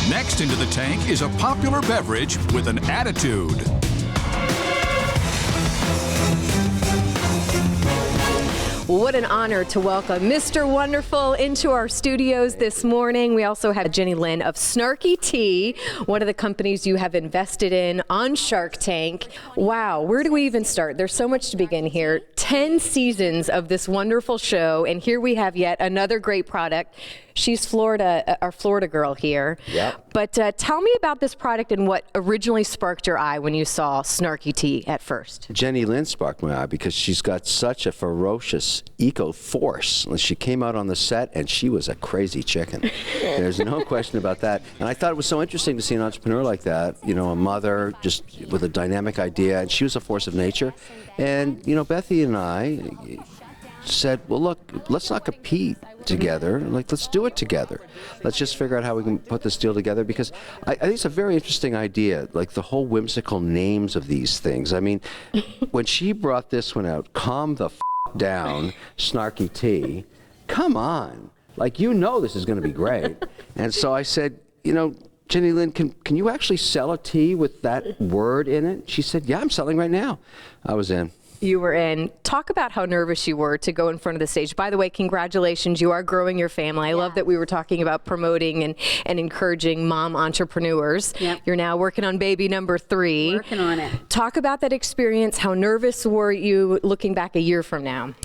Next into the tank is a popular beverage with an attitude. What an honor to welcome Mr. Wonderful into our studios this morning. We also have Jenny Lynn of Snarky Tea, one of the companies you have invested in on Shark Tank. Wow, where do we even start? There's so much to begin here. 10 seasons of this wonderful show, and here we have yet another great product. She's our Florida girl here. Yep. But tell me about this product and what originally sparked your eye when you saw Snarky Tea at first. Jenny Lynn sparked my eye because she's got such a ferocious eco force. She came out on the set and she was a crazy chicken. There's no question about that. And I thought it was so interesting to see an entrepreneur like that, you know, a mother just with a dynamic idea, and she was a force of nature. And, you know, Bethy and I said, well, look, let's not compete together. Like, let's do it together. Let's just figure out how we can put this deal together, because I think it's a very interesting idea, like the whole whimsical names of these things. I mean, when she brought this one out, Calm the Down, Snarky Tea, come on. Like, you know this is going to be great. And so I said, you know, Jenny Lynn, can you actually sell a tea with that word in it? She said, yeah, I'm selling right now. I was in. You were in. Talk about how nervous you were to go in front of the stage. By the way, congratulations. You are growing your family. I love that we were talking about promoting and encouraging mom entrepreneurs. Yep. You're now working on baby number 3. Working on it. Talk about that experience. How nervous were you looking back a year from now?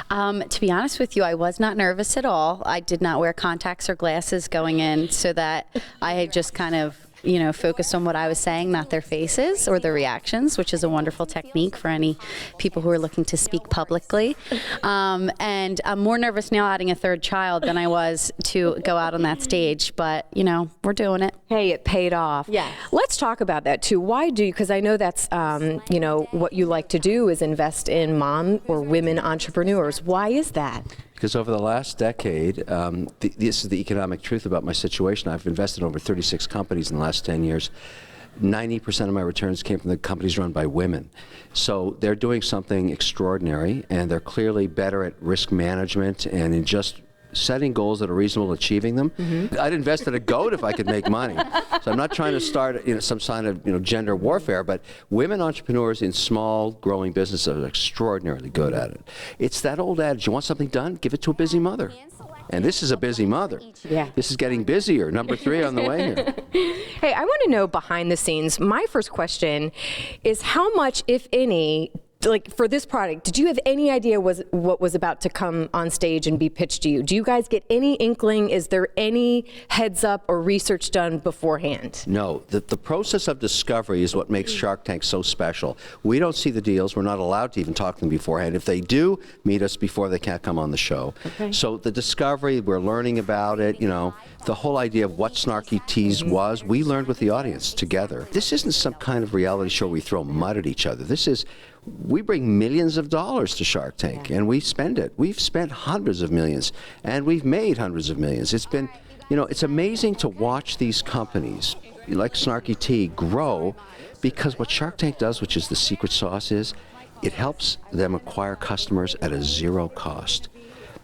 To be honest with you, I was not nervous at all. I did not wear contacts or glasses going in, so that I had just kind of, you know, focused on what I was saying, not their faces or their reactions, which is a wonderful technique for any people who are looking to speak publicly. And I'm more nervous now adding a 3rd child than I was to go out on that stage, but, you know, we're doing it. Hey, it paid off. Yeah. Let's talk about that too. Why do you, because I know that's, you know, what you like to do is invest in mom or women entrepreneurs. Why is that? Because over the last decade, this is the economic truth about my situation. I've invested in over 36 companies in the last 10 years. 90% of my returns came from the companies run by women. So they're doing something extraordinary, and they're clearly better at risk management and in just setting goals that are reasonable, achieving them. I'd invest in a goat if I could make money. So I'm not trying to start, you know, some sign of, you know, gender warfare, but women entrepreneurs in small, growing businesses are extraordinarily good at it. It's that old adage, you want something done, give it to a busy mother. And this is a busy mother. Yeah. This is getting busier. Number 3 on the way here. Hey, I want to know behind the scenes. My first question is how much, if any, like for this product, did you have any idea what was about to come on stage and be pitched to you? Do you guys get any inkling? Is there any heads up or research done beforehand? No, the process of discovery is what makes Shark Tank so special. We don't see the deals. We're not allowed to even talk to them beforehand. If they do meet us before, they can't come on the show. Okay. So the discovery, we're learning about it, you know, the whole idea of what Snarky Teas was, we learned with the audience together. This isn't some kind of reality show where we throw mud at each other. This is, we bring millions of dollars to Shark Tank, and we spend it. We've spent hundreds of millions, and we've made hundreds of millions. It's been, you know, it's amazing to watch these companies like Snarky Tea grow, because what Shark Tank does, which is the secret sauce, is it helps them acquire customers at a 0 cost.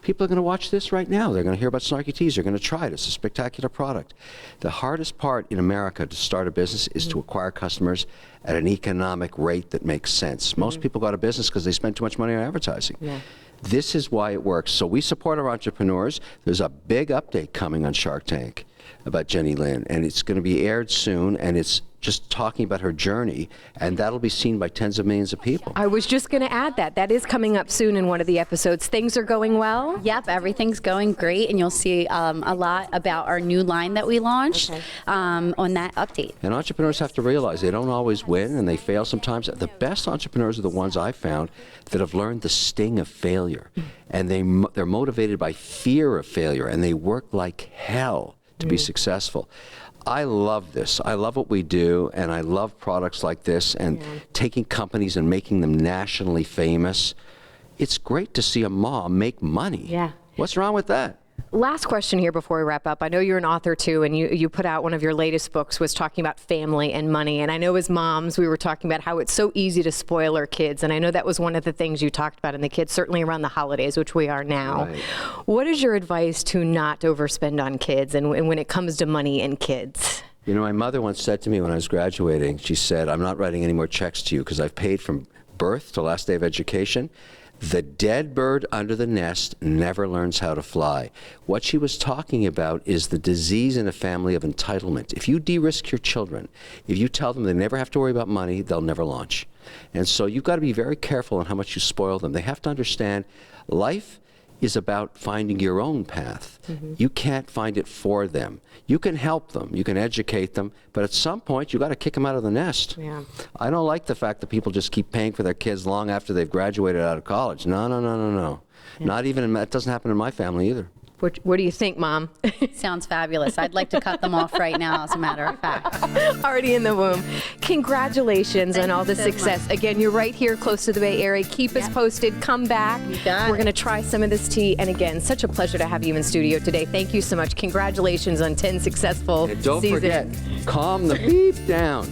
People are going to watch this right now. They're going to hear about Snarky Teas. They're going to try it. It's a spectacular product. The hardest part in America to start a business is to acquire customers at an economic rate that makes sense. Most people go out of business because they spend too much money on advertising. Yeah. This is why it works. So we support our entrepreneurs. There's a big update coming on Shark Tank about Jenny Lynn, and it's going to be aired soon, and it's just talking about her journey, and that'll be seen by tens of millions of people. I was just going to add that. That is coming up soon in one of the episodes. Things are going well? Yep, everything's going great, and you'll see a lot about our new line that we launched on that update. And entrepreneurs have to realize they don't always win, and they fail sometimes. The best entrepreneurs are the ones I've found that have learned the sting of failure, and they're motivated by fear of failure, and they work like hell to be successful. I love this. I love what we do, and I love products like this, and taking companies and making them nationally famous. It's great to see a mom make money. Yeah. What's wrong with that? Last question here before we wrap up. I know you're an author too, and you put out one of your latest books was talking about family and money. And I know as moms, we were talking about how it's so easy to spoil our kids. And I know that was one of the things you talked about in the kids, certainly around the holidays, which we are now. Right. What is your advice to not overspend on kids and when it comes to money and kids? You know, my mother once said to me when I was graduating, she said, I'm not writing any more checks to you because I've paid from birth to last day of education. The dead bird under the nest never learns how to fly. What she was talking about is the disease in a family of entitlement. If you de-risk your children, if you tell them they never have to worry about money, they'll never launch. And so you've got to be very careful on how much you spoil them. They have to understand life is about finding your own path. You can't find it for them. You can help them, you can educate them, but at some point you got to kick them out of the nest. Yeah. I don't like the fact that people just keep paying for their kids long after they've graduated out of college. No, no, no, no, no. Not even, that doesn't happen in my family either. What do you think, Mom? Sounds fabulous. I'd like to cut them off right now, as a matter of fact. Already in the womb. Congratulations on all the so success. Again, you're right here close to the Bay Area. Keep us posted. Come back. You got We're it. going to try some of this tea. And again, such a pleasure to have you in studio today. Thank you so much. Congratulations on 10 successful And don't seasons. forget, calm the beep down.